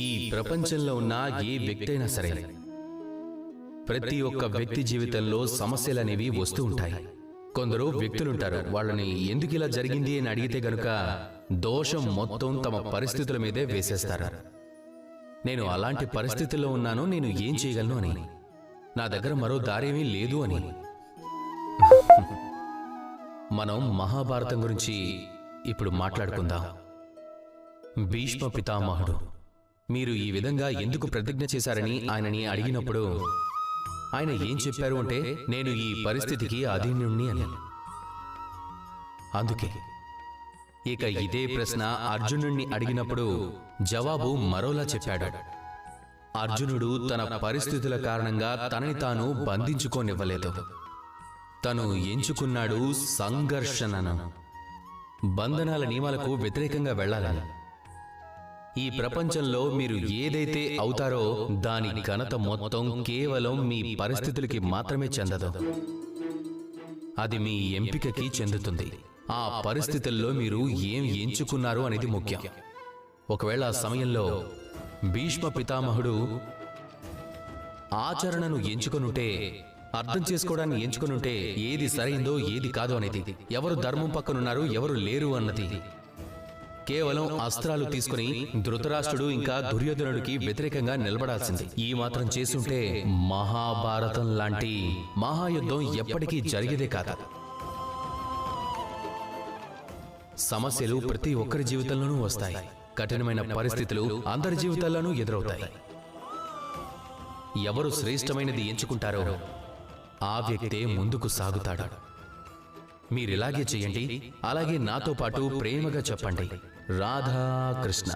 ఈ ప్రపంచంలో ఉన్న ఏ వ్యక్తి అయినా సరే, ప్రతి ఒక్క వ్యక్తి జీవితంలో సమస్యలనేవి వస్తూ ఉంటాయి. కొందరు వ్యక్తులుంటారు, వాళ్ళని ఎందుకు ఇలా జరిగింది అని అడిగితే గనుక దోషం మొత్తం తమ పరిస్థితుల మీదే వేసేస్తారు. నేను అలాంటి పరిస్థితుల్లో ఉన్నాను, నేను ఏం చేయగలను అని, నా దగ్గర మరో దారేమీ లేదు అని. మనం మహాభారతం గురించి ఇప్పుడు మాట్లాడుకుందాం. భీష్మ పితామహుడు మీరు ఈ విధంగా ఎందుకు ప్రతిజ్ఞ చేశారని ఆయనని అడిగినప్పుడు ఆయన ఏం చెప్పారు అంటే, నేను ఈ పరిస్థితికి అధీనుణ్ణి అని. అందుకే ఇక ఇదే ప్రశ్న అర్జునుణ్ణి అడిగినప్పుడు జవాబు మరోలా చెప్పాడు. అర్జునుడు తన పరిస్థితుల కారణంగా తనని తాను బంధించుకోనివ్వలేదు. తను ఎంచుకున్నాడు సంఘర్షణను, బంధనాల నియమాలకు వ్యతిరేకంగా వెళ్ళాలని. ఈ ప్రపంచంలో మీరు ఏదైతే అవుతారో దాని ఘనత మొత్తం కేవలం మీ పరిస్థితులకి మాత్రమే చెందదు, అది మీ ఎంపికకి చెందుతుంది. ఆ పరిస్థితుల్లో మీరు ఏం ఎంచుకున్నారు అనేది ముఖ్యం. ఒకవేళ ఆ సమయంలో భీష్మ పితామహుడు ఆచరణను ఎంచుకొనుంటే, అర్థం చేసుకోవడాన్ని ఎంచుకొనుంటే, ఏది సరైందో ఏది కాదు అనేది, ఎవరు ధర్మం పక్కనున్నారు ఎవరు లేరు అన్నది, కేవలం అస్త్రాలు తీసుకుని ధృతరాష్ట్రుడు ఇంకా దుర్యోధనుడికి వ్యతిరేకంగా నిలబడాల్సింది. ఈ మాత్రం చేసుంటే మహాభారతం లాంటి మహాయుద్ధం ఎప్పటికీ జరిగేదే కాదు. సమస్యలు ప్రతి ఒక్కరి జీవితంలోనూ వస్తాయి. కఠినమైన పరిస్థితులు అందరి జీవితాల్లోనూ ఎదురవుతాయి. ఎవరు శ్రేష్టమైనది ఎంచుకుంటారో ఆ వ్యక్తే ముందుకు సాగుతాడు. మీరిలాగే చేయండి, అలాగే నాతో పాటు ప్రేమగా చెప్పండి, రాధా కృష్ణ.